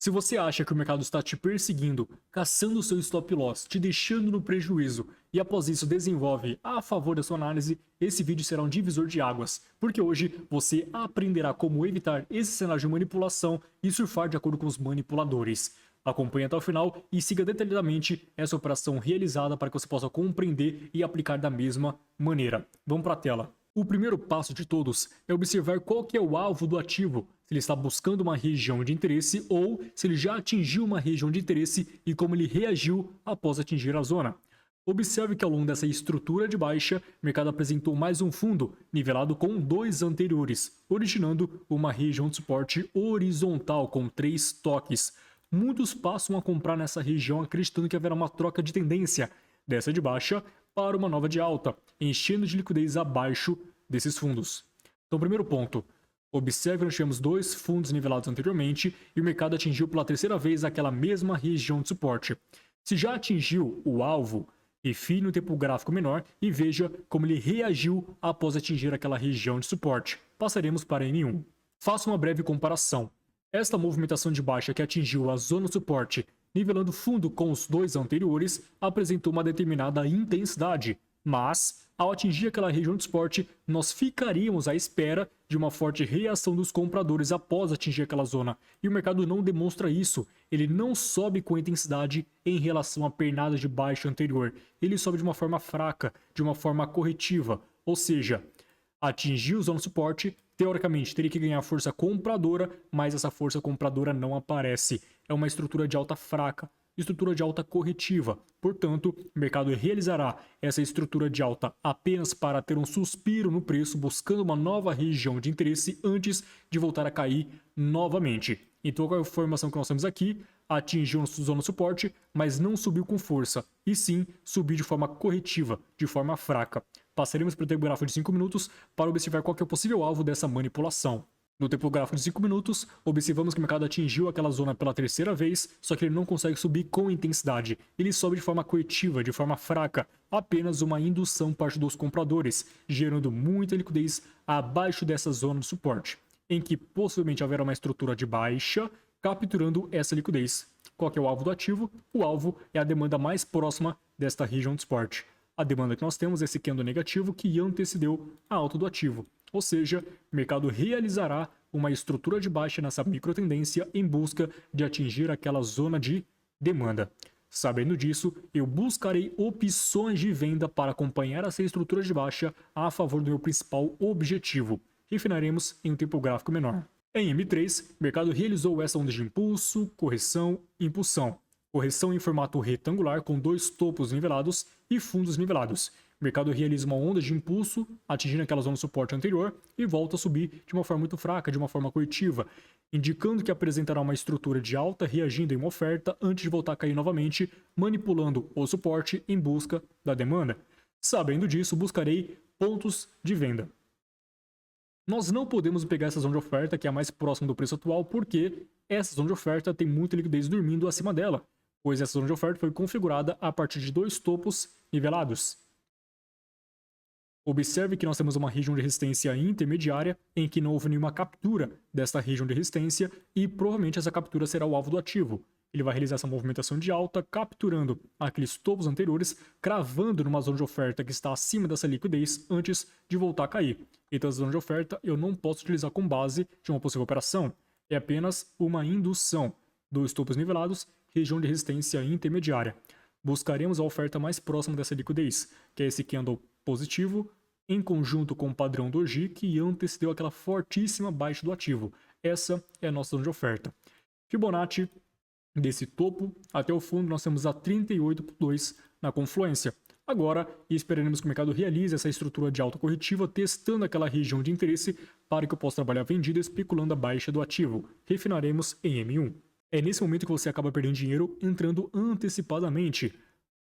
Se você acha que o mercado está te perseguindo, caçando o seu stop loss, te deixando no prejuízo e após isso desenvolve a favor da sua análise, esse vídeo será um divisor de águas, porque hoje você aprenderá como evitar esse cenário de manipulação e surfar de acordo com os manipuladores. Acompanhe até o final e siga detalhadamente essa operação realizada para que você possa compreender e aplicar da mesma maneira. Vamos para a tela. O primeiro passo de todos é observar qual que é o alvo do ativo, se ele está buscando uma região de interesse ou se ele já atingiu uma região de interesse e como ele reagiu após atingir a zona. Observe que ao longo dessa estrutura de baixa, o mercado apresentou mais um fundo, nivelado com dois anteriores, originando uma região de suporte horizontal com 3 toques. Muitos passam a comprar nessa região acreditando que haverá uma troca de tendência, dessa de baixa para uma nova de alta, enchendo de liquidez abaixo desses fundos. Então, primeiro ponto, observe que nós tivemos dois fundos nivelados anteriormente e o mercado atingiu pela terceira vez aquela mesma região de suporte. Se já atingiu o alvo, refine o tempo gráfico menor e veja como ele reagiu após atingir aquela região de suporte. Passaremos para N1. Faça uma breve comparação. Esta movimentação de baixa que atingiu a zona de suporte, nivelando fundo com os dois anteriores, apresentou uma determinada intensidade, mas, ao atingir aquela região de suporte, nós ficaríamos à espera de uma forte reação dos compradores após atingir aquela zona. E o mercado não demonstra isso. Ele não sobe com intensidade em relação à pernada de baixa anterior. Ele sobe de uma forma fraca, de uma forma corretiva. Ou seja, atingiu a zona de suporte, teoricamente teria que ganhar força compradora, mas essa força compradora não aparece. É uma estrutura de alta fraca, estrutura de alta corretiva. Portanto, o mercado realizará essa estrutura de alta apenas para ter um suspiro no preço, buscando uma nova região de interesse antes de voltar a cair novamente. Então, qual é a informação que nós temos aqui? Atingiu a zona de suporte, mas não subiu com força, e sim subiu de forma corretiva, de forma fraca. Passaremos para o tempo gráfico de 5 minutos para observar qual que é o possível alvo dessa manipulação. No tempo gráfico de 5 minutos, observamos que o mercado atingiu aquela zona pela terceira vez, só que ele não consegue subir com intensidade. Ele sobe de forma corretiva, de forma fraca, apenas uma indução parte dos compradores, gerando muita liquidez abaixo dessa zona de suporte, em que possivelmente haverá uma estrutura de baixa, capturando essa liquidez. Qual que é o alvo do ativo? O alvo é a demanda mais próxima desta região de suporte. A demanda que nós temos é esse candle negativo que antecedeu a alta do ativo. Ou seja, o mercado realizará uma estrutura de baixa nessa microtendência em busca de atingir aquela zona de demanda. Sabendo disso, eu buscarei opções de venda para acompanhar essa estrutura de baixa a favor do meu principal objetivo. Refinaremos em um tempo gráfico menor. Em M3, o mercado realizou essa onda de impulso, correção e impulsão. Correção em formato retangular com dois topos nivelados e fundos nivelados. O mercado realiza uma onda de impulso, atingindo aquela zona de suporte anterior e volta a subir de uma forma muito fraca, de uma forma corretiva, indicando que apresentará uma estrutura de alta reagindo em uma oferta antes de voltar a cair novamente, manipulando o suporte em busca da demanda. Sabendo disso, buscarei pontos de venda. Nós não podemos pegar essa zona de oferta, que é a mais próxima do preço atual, porque essa zona de oferta tem muita liquidez dormindo acima dela, pois essa zona de oferta foi configurada a partir de dois topos nivelados. Observe que nós temos uma região de resistência intermediária em que não houve nenhuma captura desta região de resistência e provavelmente essa captura será o alvo do ativo. Ele vai realizar essa movimentação de alta, capturando aqueles topos anteriores, cravando numa zona de oferta que está acima dessa liquidez antes de voltar a cair. Então, essa zona de oferta eu não posso utilizar como base de uma possível operação. É apenas uma indução. Dois topos nivelados, região de resistência intermediária. Buscaremos a oferta mais próxima dessa liquidez, que é esse candle positivo, em conjunto com o padrão doji que antecedeu aquela fortíssima baixa do ativo. Essa é a nossa zona de oferta. Fibonacci desse topo até o fundo nós temos a 38,2 na confluência. Agora, esperaremos que o mercado realize essa estrutura de alta corretiva, testando aquela região de interesse para que eu possa trabalhar vendida especulando a baixa do ativo. Refinaremos em M1. É nesse momento que você acaba perdendo dinheiro entrando antecipadamente.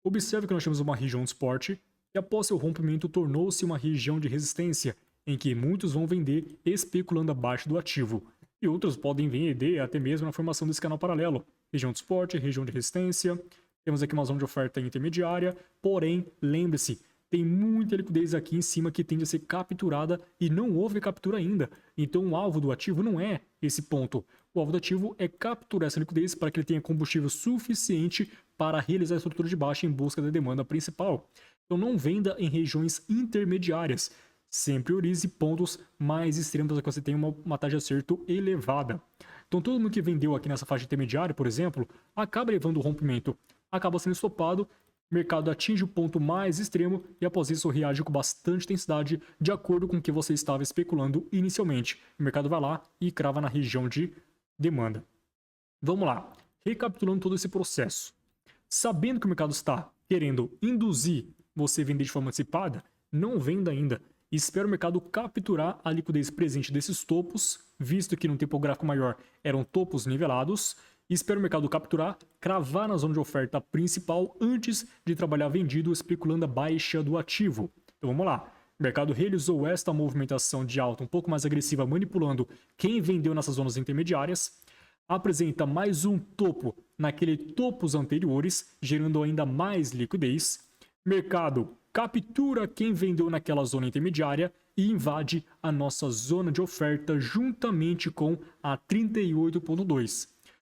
Observe que nós temos uma região de suporte e após seu rompimento tornou-se uma região de resistência, em que muitos vão vender especulando abaixo do ativo, e outros podem vender até mesmo na formação desse canal paralelo. Região de suporte, região de resistência, temos aqui uma zona de oferta intermediária, porém, lembre-se, tem muita liquidez aqui em cima que tende a ser capturada e não houve captura ainda. Então o alvo do ativo não é esse ponto. O alvo do ativo é capturar essa liquidez para que ele tenha combustível suficiente para realizar a estrutura de baixa em busca da demanda principal. Então não venda em regiões intermediárias. Sempre priorize pontos mais extremos para que você tenha uma taxa de acerto elevada. Então todo mundo que vendeu aqui nessa faixa intermediária, por exemplo, acaba levando o rompimento, acaba sendo estopado, o mercado atinge o ponto mais extremo e após isso reage com bastante intensidade de acordo com o que você estava especulando inicialmente. O mercado vai lá e crava na região de demanda. Vamos lá, recapitulando todo esse processo. Sabendo que o mercado está querendo induzir você a vender de forma antecipada, não venda ainda. Espera o mercado capturar a liquidez presente desses topos, visto que no tempo gráfico maior eram topos nivelados. Espera o mercado capturar, cravar na zona de oferta principal antes de trabalhar vendido, especulando a baixa do ativo. Então vamos lá. O mercado realizou esta movimentação de alta um pouco mais agressiva, manipulando quem vendeu nessas zonas intermediárias. Apresenta mais um topo naqueles topos anteriores, gerando ainda mais liquidez. Mercado captura quem vendeu naquela zona intermediária e invade a nossa zona de oferta juntamente com a 38.2.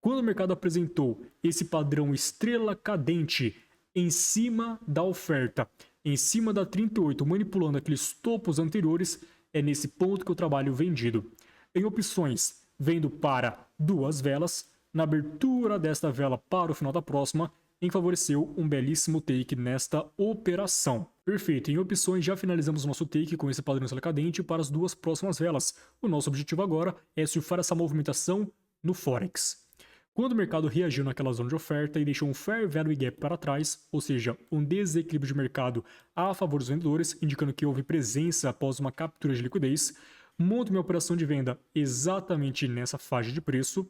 Quando o mercado apresentou esse padrão estrela cadente em cima da oferta, em cima da 38, manipulando aqueles topos anteriores, é nesse ponto que eu trabalho vendido. Em opções, vendo para duas velas, na abertura desta vela para o final da próxima, favoreceu um belíssimo take nesta operação. Perfeito, em opções já finalizamos o nosso take com esse padrão estrela cadente para as duas próximas velas. O nosso objetivo agora é surfar essa movimentação no Forex. Quando o mercado reagiu naquela zona de oferta e deixou um Fair Value Gap para trás, ou seja, um desequilíbrio de mercado a favor dos vendedores, indicando que houve presença após uma captura de liquidez, monto minha operação de venda exatamente nessa faixa de preço,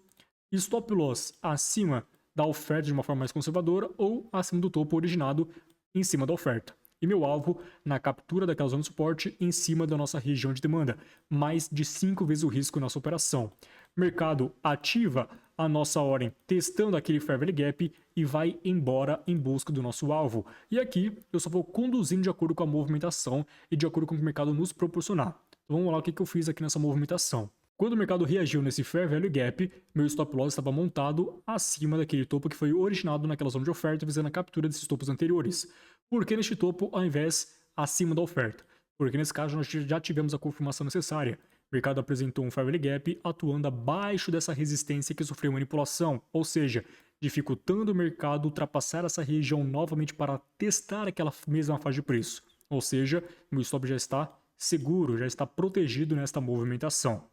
stop loss acima da oferta de uma forma mais conservadora ou acima do topo originado em cima da oferta. E meu alvo na captura daquela zona de suporte em cima da nossa região de demanda, mais de 5 vezes o risco nessa operação. Mercado ativa a nossa ordem testando aquele Fair Value Gap e vai embora em busca do nosso alvo. E aqui eu só vou conduzindo de acordo com a movimentação e de acordo com o que o mercado nos proporcionar. Então vamos lá o que eu fiz aqui nessa movimentação. Quando o mercado reagiu nesse Fair Value Gap, meu stop loss estava montado acima daquele topo que foi originado naquela zona de oferta, visando a captura desses topos anteriores. Por que neste topo ao invés acima da oferta? Porque nesse caso nós já tivemos a confirmação necessária. O mercado apresentou um Fair Value Gap atuando abaixo dessa resistência que sofreu manipulação, ou seja, dificultando o mercado ultrapassar essa região novamente para testar aquela mesma faixa de preço. Ou seja, meu stop já está seguro, já está protegido nesta movimentação.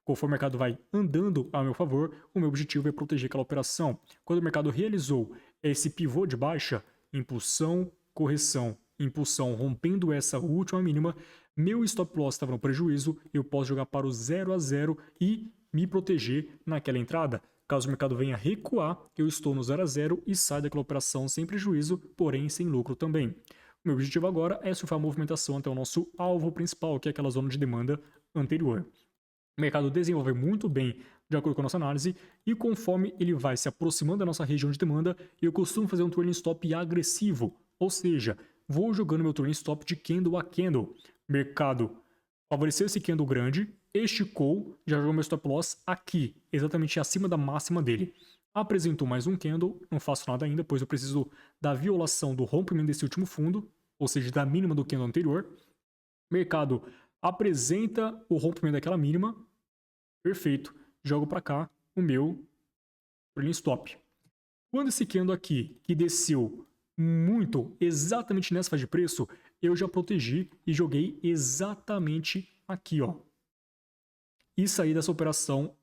Conforme o mercado vai andando a meu favor, o meu objetivo é proteger aquela operação. Quando o mercado realizou esse pivô de baixa, impulsão, correção, impulsão, rompendo essa última mínima, meu stop loss estava no prejuízo, eu posso jogar para o 0 a 0 e me proteger naquela entrada. Caso o mercado venha recuar, eu estou no 0 a 0 e saio daquela operação sem prejuízo, porém sem lucro também. O meu objetivo agora é surfar a movimentação até o nosso alvo principal, que é aquela zona de demanda anterior. O mercado desenvolve muito bem de acordo com a nossa análise e conforme ele vai se aproximando da nossa região de demanda, eu costumo fazer um trailing stop agressivo, ou seja, vou jogando meu trailing stop de candle a candle. Mercado favoreceu esse candle grande, esticou, já jogou meu stop loss aqui, exatamente acima da máxima dele. Apresentou mais um candle, não faço nada ainda, pois eu preciso da violação do rompimento desse último fundo, ou seja, da mínima do candle anterior. Mercado apresenta o rompimento daquela mínima, perfeito, jogo para cá o meu trailing stop. Quando esse candle aqui, que desceu muito, exatamente nessa faixa de preço, eu já protegi e joguei exatamente aqui, ó. E saí dessa operação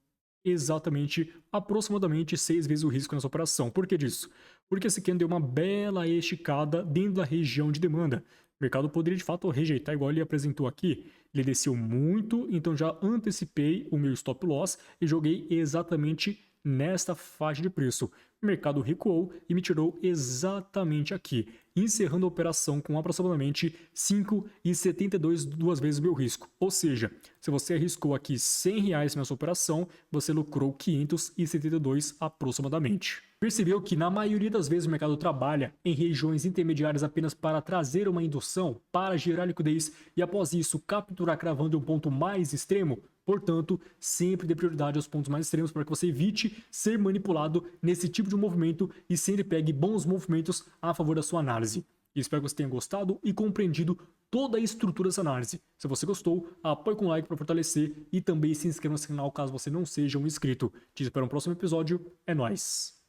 exatamente, aproximadamente 6 vezes o risco nessa operação. Por que disso? Porque esse candle deu uma bela esticada dentro da região de demanda. O mercado poderia de fato rejeitar igual ele apresentou aqui. Ele desceu muito, então já antecipei o meu stop loss e joguei exatamente nesta faixa de preço. O mercado recuou e me tirou exatamente aqui, encerrando a operação com aproximadamente 5,72 duas vezes o meu risco. Ou seja, se você arriscou aqui R$100 nessa operação, você lucrou 572 aproximadamente. Percebeu que na maioria das vezes o mercado trabalha em regiões intermediárias apenas para trazer uma indução, para gerar liquidez e após isso capturar cravando um ponto mais extremo? Portanto, sempre dê prioridade aos pontos mais extremos para que você evite ser manipulado nesse tipo de movimento e sempre pegue bons movimentos a favor da sua análise. Espero que você tenha gostado e compreendido toda a estrutura dessa análise. Se você gostou, apoie com um like para fortalecer e também se inscreva no canal caso você não seja um inscrito. Te espero no próximo episódio. É nóis!